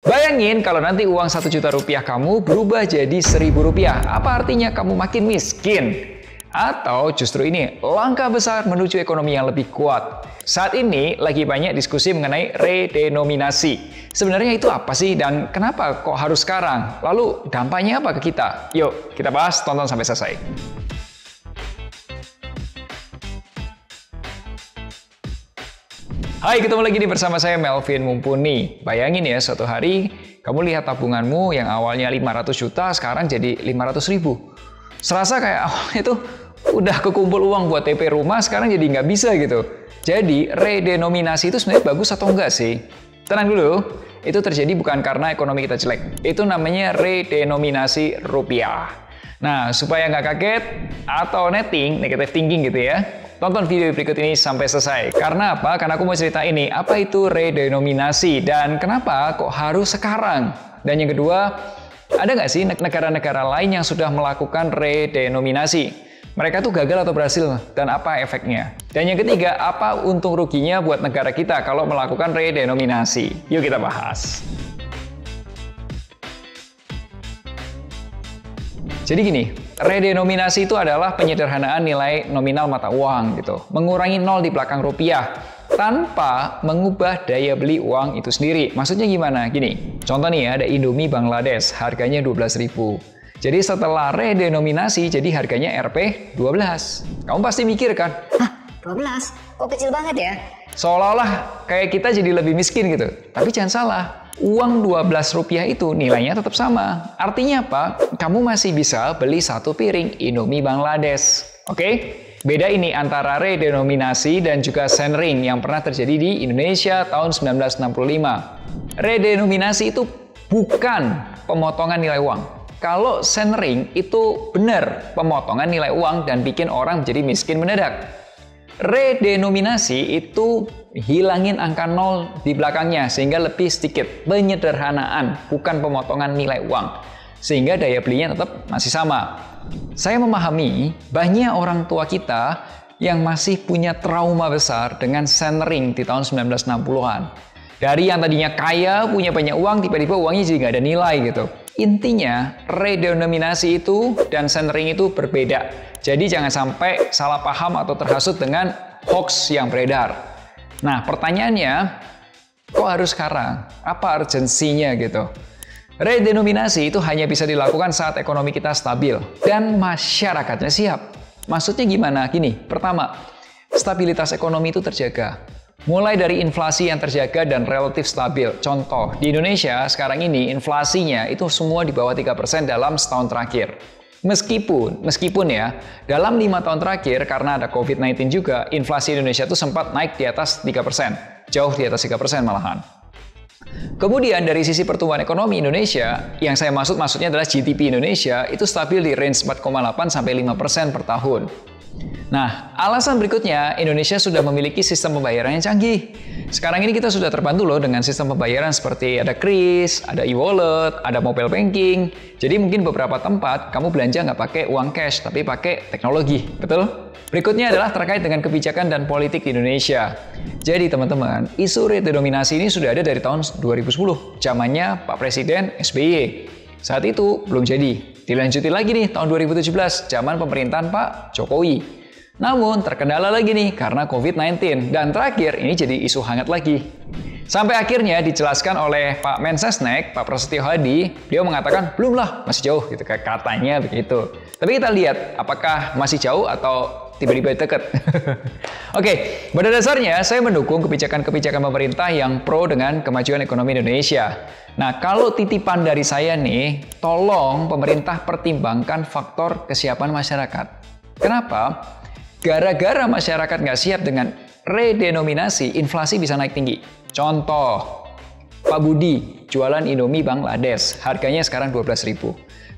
Bayangin kalau nanti uang 1 juta rupiah kamu berubah jadi 1.000 rupiah. Apa artinya kamu makin miskin? Atau justru ini langkah besar menuju ekonomi yang lebih kuat? Saat ini lagi banyak diskusi mengenai redenominasi. Sebenarnya itu apa sih dan kenapa kok harus sekarang? Lalu dampaknya apa ke kita? Yuk kita bahas, tonton sampai selesai. Hai, ketemu lagi nih bersama saya Melvin Mumpuni. Bayangin ya, suatu hari kamu lihat tabunganmu yang awalnya 500 juta sekarang jadi 500 ribu. Serasa kayak itu udah kekumpul uang buat TP rumah, sekarang jadi nggak bisa gitu. Jadi redenominasi itu sebenarnya bagus atau enggak sih? Tenang dulu, itu terjadi bukan karena ekonomi kita jelek. Itu namanya redenominasi rupiah. Nah, supaya nggak kaget atau negative thinking gitu ya, tonton video berikut ini sampai selesai. Karena apa? Karena aku mau cerita ini, apa itu redenominasi dan kenapa kok harus sekarang? Dan yang kedua, ada nggak sih negara-negara lain yang sudah melakukan redenominasi? Mereka tuh gagal atau berhasil dan apa efeknya? Dan yang ketiga, apa untung ruginya buat negara kita kalau melakukan redenominasi? Yuk kita bahas. Jadi gini, redenominasi itu adalah penyederhanaan nilai nominal mata uang gitu. Mengurangi nol di belakang rupiah tanpa mengubah daya beli uang itu sendiri. Maksudnya gimana? Gini, contoh nih ya, ada Indomie Bangladesh, harganya 12.000. Jadi setelah redenominasi, jadi harganya Rp 12. Kamu pasti mikir kan? Hah, 12? Kok kecil banget ya? Seolah-olah kayak kita jadi lebih miskin gitu. Tapi jangan salah. Uang 12 rupiah itu nilainya tetap sama. Artinya apa? Kamu masih bisa beli satu piring Indomie Bangladesh. Oke? Beda ini antara redenominasi dan juga senring yang pernah terjadi di Indonesia tahun 1965. Redenominasi itu bukan pemotongan nilai uang. Kalau senring itu benar pemotongan nilai uang dan bikin orang menjadi miskin mendadak. Redenominasi itu hilangin angka nol di belakangnya sehingga lebih sedikit, penyederhanaan, bukan pemotongan nilai uang, sehingga daya belinya tetap masih sama. Saya memahami banyak orang tua kita yang masih punya trauma besar dengan senring di tahun 1960-an. Dari yang tadinya kaya, punya banyak uang, tiba-tiba uangnya jadi nggak ada nilai gitu. Intinya, redenominasi itu dan senring itu berbeda. Jadi jangan sampai salah paham atau terhasut dengan hoax yang beredar. Nah, pertanyaannya, kok harus sekarang? Apa urgensinya gitu? Redenominasi itu hanya bisa dilakukan saat ekonomi kita stabil dan masyarakatnya siap. Maksudnya gimana? Gini, pertama, stabilitas ekonomi itu terjaga. Mulai dari inflasi yang terjaga dan relatif stabil. Contoh, di Indonesia sekarang ini inflasinya itu semua di bawah 3% dalam setahun terakhir. Meskipun ya, dalam 5 tahun terakhir karena ada COVID-19 juga, inflasi Indonesia itu sempat naik di atas 3%. Jauh di atas 3% malahan. Kemudian dari sisi pertumbuhan ekonomi Indonesia, yang saya maksudnya adalah GDP Indonesia, itu stabil di range 4,8 sampai 5% per tahun. Nah, alasan berikutnya, Indonesia sudah memiliki sistem pembayaran yang canggih. Sekarang ini kita sudah terbantu loh dengan sistem pembayaran seperti ada KRIS, ada e-wallet, ada mobile banking. Jadi mungkin beberapa tempat kamu belanja nggak pakai uang cash, tapi pakai teknologi. Betul? Berikutnya adalah terkait dengan kebijakan dan politik di Indonesia. Jadi teman-teman, isu redenominasi ini sudah ada dari tahun 2010, zamannya Pak Presiden SBY. Saat itu belum jadi. Dilanjutin lagi nih tahun 2017, zaman pemerintahan Pak Jokowi. Namun terkendala lagi nih karena COVID-19 dan terakhir ini jadi isu hangat lagi. Sampai akhirnya dijelaskan oleh Pak Mensesnek, Pak Prasetyo Hadi, beliau mengatakan belum lah, masih jauh gitu, katanya begitu. Tapi kita lihat apakah masih jauh atau tiba-tiba deket. Oke, pada dasarnya saya mendukung kebijakan-kebijakan pemerintah yang pro dengan kemajuan ekonomi Indonesia. Nah, kalau titipan dari saya nih, tolong pemerintah pertimbangkan faktor kesiapan masyarakat. Kenapa? Gara-gara masyarakat nggak siap dengan redenominasi, inflasi bisa naik tinggi. Contoh, Pak Budi jualan Indomie Bangladesh, harganya sekarang 12.000.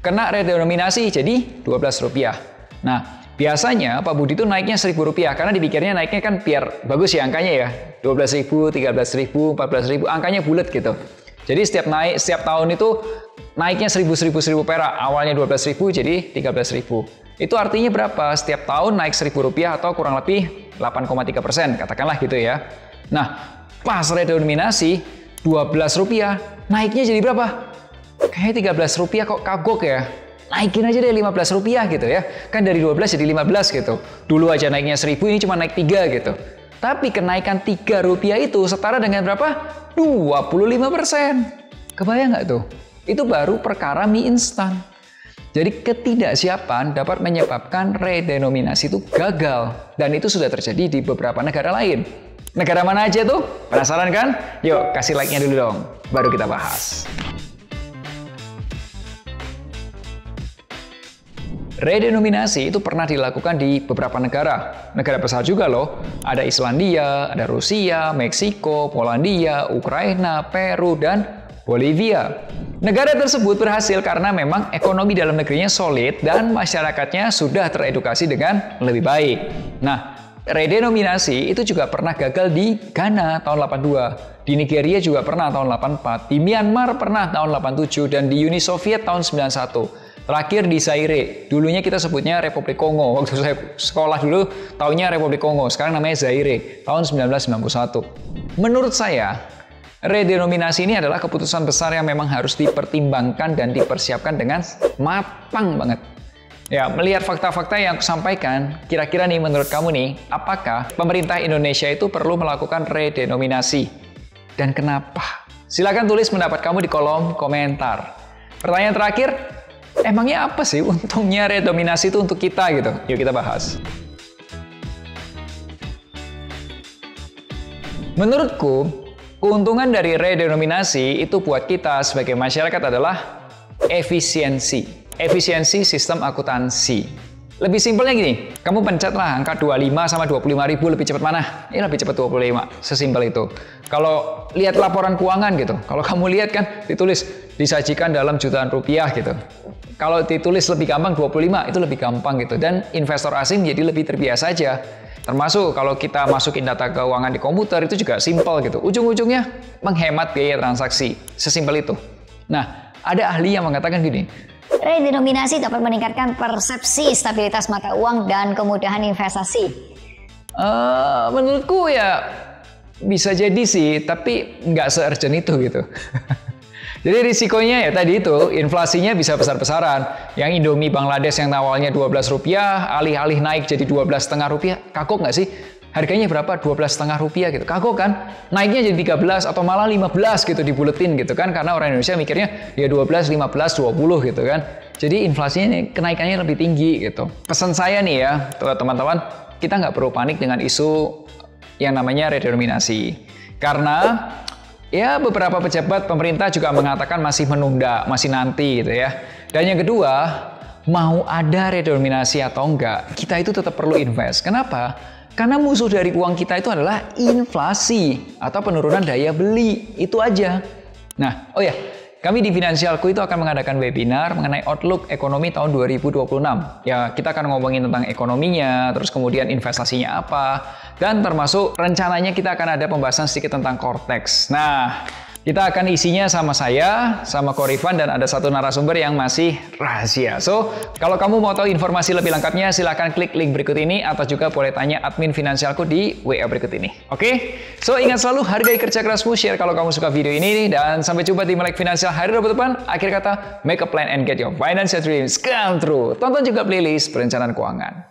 Kena redenominasi jadi 12 rupiah. Nah, biasanya Pak Budi itu naiknya 1.000 rupiah karena dipikirnya naiknya kan biar bagus ya angkanya ya. 12.000, 13.000, 14.000, angkanya bulat gitu. Jadi setiap tahun itu naiknya 1.000 perak. Awalnya 12.000 jadi 13.000. Itu artinya berapa? Setiap tahun naik 1.000 rupiah atau kurang lebih 8,3%, katakanlah gitu ya. Nah, pas redenominasi, Rp12, naiknya jadi berapa? Kayaknya Rp13 kok kagok ya. Naikin aja deh Rp15 gitu ya. Kan dari 12 jadi 15 gitu. Dulu aja naiknya 1.000, ini cuma naik 3 gitu. Tapi kenaikan Rp3 itu setara dengan berapa? 25%. Kebayang nggak tuh? Itu baru perkara mie instan. Jadi ketidaksiapan dapat menyebabkan redenominasi itu gagal. Dan itu sudah terjadi di beberapa negara lain. Negara mana aja tuh? Penasaran kan? Yuk kasih like-nya dulu dong. Baru kita bahas. Redenominasi itu pernah dilakukan di beberapa negara. Negara besar juga loh. Ada Islandia, ada Rusia, Meksiko, Polandia, Ukraina, Peru, dan Bolivia. Negara tersebut berhasil karena memang ekonomi dalam negerinya solid dan masyarakatnya sudah teredukasi dengan lebih baik. Nah, redenominasi itu juga pernah gagal di Ghana tahun 82. Di Nigeria juga pernah tahun 84. Di Myanmar pernah tahun 87. Dan di Uni Soviet tahun 91. Terakhir di Zaire, dulunya kita sebutnya Republik Kongo. Waktu saya sekolah dulu, taunya Republik Kongo. Sekarang namanya Zaire, tahun 1991. Menurut saya, redenominasi ini adalah keputusan besar yang memang harus dipertimbangkan dan dipersiapkan dengan matang banget. Ya, melihat fakta-fakta yang aku sampaikan, kira-kira nih menurut kamu nih, apakah pemerintah Indonesia itu perlu melakukan redenominasi? Dan kenapa? Silakan tulis pendapat kamu di kolom komentar. Pertanyaan terakhir, emangnya apa sih untungnya redenominasi itu untuk kita gitu? Yuk kita bahas. Menurutku, keuntungan dari redenominasi itu buat kita sebagai masyarakat adalah efisiensi. Efisiensi sistem akuntansi. Lebih simpelnya gini, kamu pencet lah angka 25 sama 25.000 lebih cepat mana? Ini lebih cepat 25, sesimpel itu. Kalau lihat laporan keuangan gitu, kalau kamu lihat kan ditulis disajikan dalam jutaan rupiah gitu. Kalau ditulis lebih gampang 25, itu lebih gampang gitu. Dan investor asing jadi lebih terbiasa aja. Termasuk kalau kita masukin data keuangan di komputer itu juga simpel gitu. Ujung-ujungnya menghemat biaya transaksi. Sesimpel itu. Nah, ada ahli yang mengatakan gini, redenominasi dapat meningkatkan persepsi stabilitas mata uang dan kemudahan investasi. Menurutku ya bisa jadi sih, tapi nggak se-urgent itu gitu. Jadi risikonya ya tadi itu, inflasinya bisa besar-besaran. Yang Indomie Bangladesh yang awalnya Rp12, alih-alih naik jadi Rp12,5, kagok nggak sih? Harganya berapa? Rp12,5 gitu. Kagok kan? Naiknya jadi 13 atau malah 15 gitu dibuletin gitu kan. Karena orang Indonesia mikirnya ya 12, 15, 20 gitu kan. Jadi inflasinya nih, kenaikannya lebih tinggi gitu. Pesan saya nih ya, teman-teman, kita nggak perlu panik dengan isu yang namanya redenominasi. Karena ya beberapa pejabat pemerintah juga mengatakan masih menunda, masih nanti gitu ya. Dan yang kedua, mau ada redenominasi atau enggak, kita itu tetap perlu invest. Kenapa? Karena musuh dari uang kita itu adalah inflasi atau penurunan daya beli. Itu aja. Nah, oh ya, kami di Finansialku itu akan mengadakan webinar mengenai outlook ekonomi tahun 2026. Ya, kita akan ngomongin tentang ekonominya, terus kemudian investasinya apa, dan termasuk rencananya kita akan ada pembahasan sedikit tentang Cortex. Nah, kita akan isinya sama saya, sama Korifan, dan ada satu narasumber yang masih rahasia. So, kalau kamu mau tahu informasi lebih lengkapnya, silahkan klik link berikut ini, atau juga boleh tanya admin Finansialku di WA berikut ini. Oke? So, ingat selalu hargai kerja kerasmu, share kalau kamu suka video ini, dan sampai jumpa di Melek Finansial hari Rabu depan. Akhir kata, make a plan and get your financial dreams come true. Tonton juga playlist perencanaan keuangan.